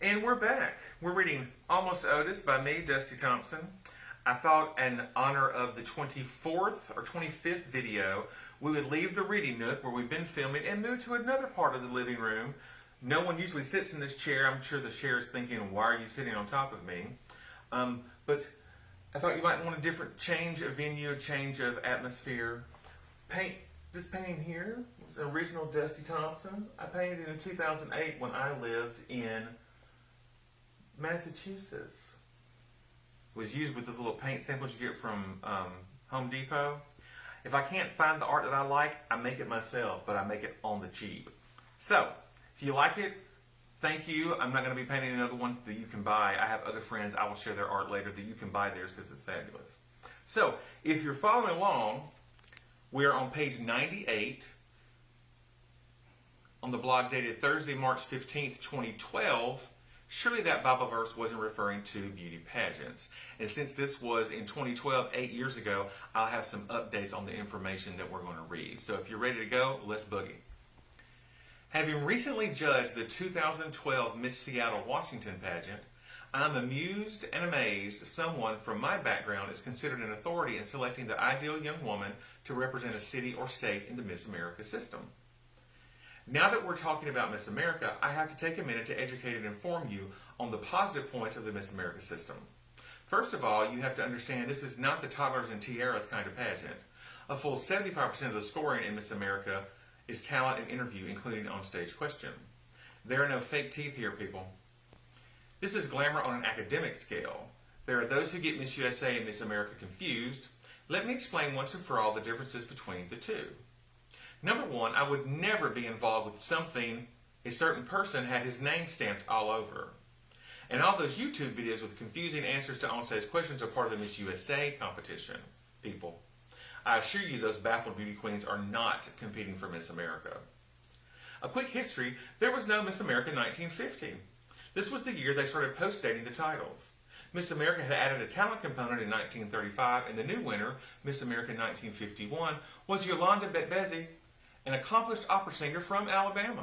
And we're back. We're reading Almost Odis by me, Dusty Thompson. I thought in honor of the 24th or 25th video, we would leave the reading nook where we've been filming and move to another part of the living room. No one usually sits in this chair. I'm sure the chair is thinking, why are you sitting on top of me? But I thought you might want a different change of venue, a change of atmosphere. This painting here was an original Dusty Thompson. I painted it in 2008 when I lived in Massachusetts. It was used with those little paint samples you get from Home Depot. If I can't find the art that I like, I make it myself, but I make it on the cheap. So, if you like it, thank you. I'm not going to be painting another one that you can buy. I have other friends. I will share their art later that you can buy theirs because it's fabulous. So, if you're following along, we're on page 98 on the blog dated Thursday, March 15th, 2012. Surely that Bible verse wasn't referring to beauty pageants. And since this was in 2012, 8 years ago, I'll have some updates on the information that we're going to read. So if you're ready to go, let's boogie. Having recently judged the 2012 Miss Seattle, Washington pageant, I'm amused and amazed someone from my background is considered an authority in selecting the ideal young woman to represent a city or state in the Miss America system. Now that we're talking about Miss America, I have to take a minute to educate and inform you on the positive points of the Miss America system. First of all, you have to understand this is not the toddlers and tiaras kind of pageant. A full 75% of the scoring in Miss America is talent and interview, including on-stage question. There are no fake teeth here, people. This is glamour on an academic scale. There are those who get Miss USA and Miss America confused. Let me explain once and for all the differences between the two. Number one, I would never be involved with something a certain person had his name stamped all over. And all those YouTube videos with confusing answers to onstage questions are part of the Miss USA competition, people. I assure you those baffled beauty queens are not competing for Miss America. A quick history, there was no Miss America 1950. This was the year they started post-dating the titles. Miss America had added a talent component in 1935, and the new winner, Miss America 1951, was Yolanda Betbezi, an accomplished opera singer from Alabama.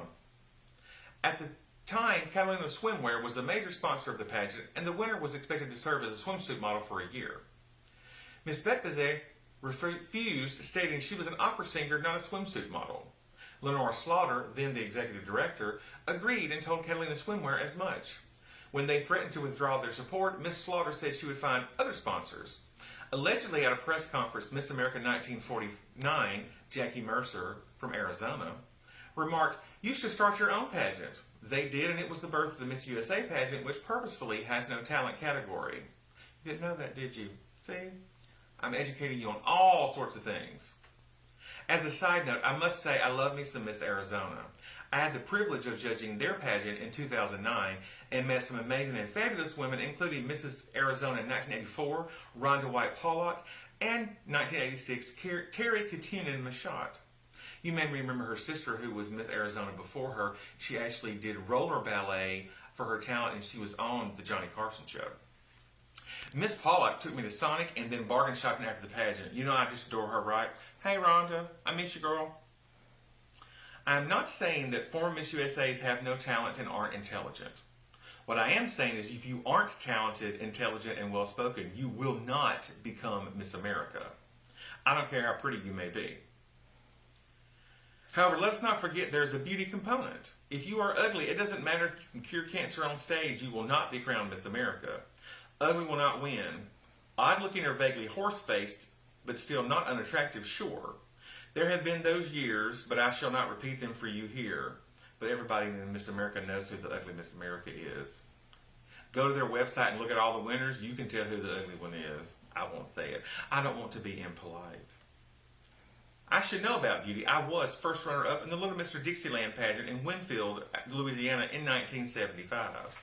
At the time, Catalina Swimwear was the major sponsor of the pageant, and the winner was expected to serve as a swimsuit model for a year. Miss Betbezi refused, stating she was an opera singer, not a swimsuit model. Lenora Slaughter, then the executive director, agreed and told Catalina Swimwear as much. When they threatened to withdraw their support, Miss Slaughter said she would find other sponsors. Allegedly at a press conference, Miss America 1949, Jackie Mercer from Arizona, remarked, "You should start your own pageant." They did, and it was the birth of the Miss USA pageant, which purposefully has no talent category. You didn't know that, did you? See? I'm educating you on all sorts of things. As a side note, I must say I love me some Miss Arizona. I had the privilege of judging their pageant in 2009 and met some amazing and fabulous women, including Mrs. Arizona in 1984, Rhonda White Pollock, and 1986, Terry Katunin Machot. You may remember her sister, who was Miss Arizona before her. She actually did roller ballet for her talent, and she was on the Johnny Carson show. Miss Pollock took me to Sonic and then bargain shopping after the pageant. You know I just adore her, right? Hey, Rhonda, I miss you, girl. I'm not saying that former Miss USAs have no talent and aren't intelligent. What I am saying is if you aren't talented, intelligent, and well-spoken, you will not become Miss America. I don't care how pretty you may be. However, let's not forget there's a beauty component. If you are ugly, it doesn't matter if you can cure cancer on stage, you will not be crowned Miss America. Ugly will not win. Odd-looking or vaguely horse-faced, but still not unattractive, sure. There have been those years, but I shall not repeat them for you here. But everybody in Miss America knows who the ugly Miss America is. Go to their website and look at all the winners. You can tell who the ugly one is. I won't say it. I don't want to be impolite. I should know about beauty. I was first runner-up in the Little Mr. Dixieland pageant in Winfield, Louisiana in 1975.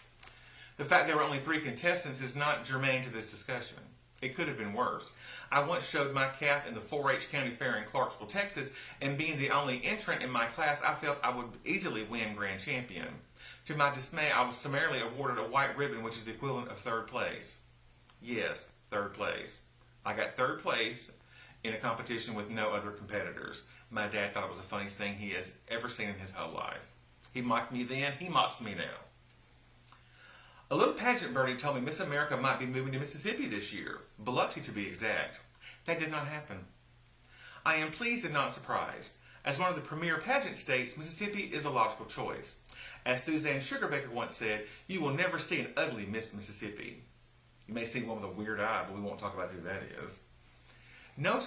The fact there were only 3 contestants is not germane to this discussion. It could have been worse. I once showed my calf in the 4-H County Fair in Clarksville, Texas, and being the only entrant in my class, I felt I would easily win grand champion. To my dismay, I was summarily awarded a white ribbon, which is the equivalent of 3rd place. Yes, 3rd place. I got 3rd place in a competition with no other competitors. My dad thought it was the funniest thing he has ever seen in his whole life. He mocked me then, he mocks me now. A little pageant birdie told me Miss America might be moving to Mississippi this year, Biloxi to be exact. That did not happen. I am pleased and not surprised. As one of the premier pageant states, Mississippi is a logical choice. As Suzanne Sugarbaker once said, you will never see an ugly Miss Mississippi. You may see one with a weird eye, but we won't talk about who that is. No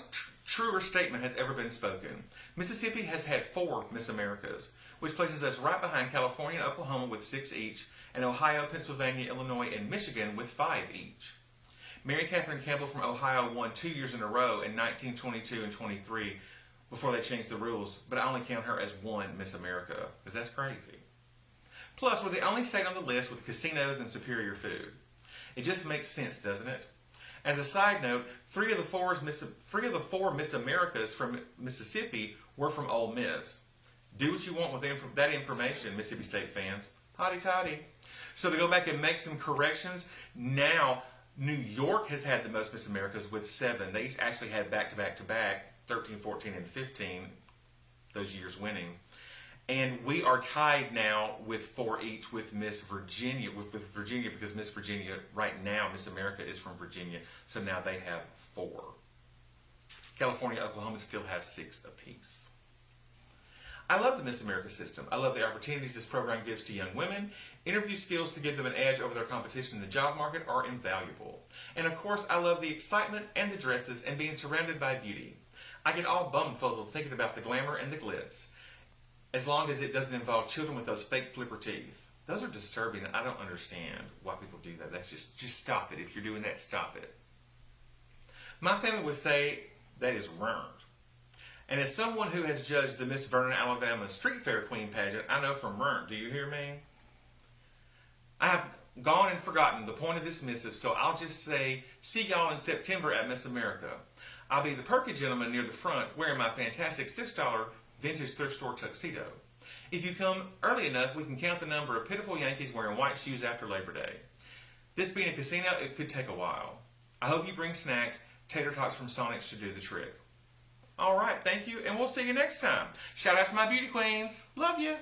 truer statement has ever been spoken. Mississippi has had 4 Miss Americas, which places us right behind California and Oklahoma with 6 each, and Ohio, Pennsylvania, Illinois, and Michigan with 5 each. Mary Catherine Campbell from Ohio won 2 years in a row in 1922 and 23 before they changed the rules, but I only count her as 1 Miss America, because that's crazy. Plus, we're the only state on the list with casinos and superior food. It just makes sense, doesn't it? As a side note, 3 of the 4 Miss Americas from Mississippi were from Ole Miss. Do what you want with that information, Mississippi State fans. Hotty toddy. So to go back and make some corrections, now New York has had the most Miss Americas with 7. They actually had back-to-back-to-back, 13, 14, and 15, those years winning. And we are tied now with 4 each with Miss Virginia, with Virginia, because Miss Virginia, right now, Miss America is from Virginia, so now they have 4. California, Oklahoma still have 6 apiece. I love the Miss America system. I love the opportunities this program gives to young women. Interview skills to give them an edge over their competition in the job market are invaluable. And of course, I love the excitement and the dresses and being surrounded by beauty. I get all bum-fuzzled thinking about the glamour and the glitz, as long as it doesn't involve children with those fake flipper teeth. Those are disturbing, and I don't understand why people do that. That's just stop it. If you're doing that, stop it. My family would say that is wrong. And as someone who has judged the Miss Vernon, Alabama Street Fair Queen pageant, I know from Rern, do you hear me? I have gone and forgotten the point of this missive, so I'll just say, see y'all in September at Miss America. I'll be the perky gentleman near the front wearing my fantastic $6 vintage thrift store tuxedo. If you come early enough, we can count the number of pitiful Yankees wearing white shoes after Labor Day. This being a casino, it could take a while. I hope you bring snacks. Tater tots from Sonic should do the trick. All right, thank you, and we'll see you next time. Shout out to my beauty queens. Love you.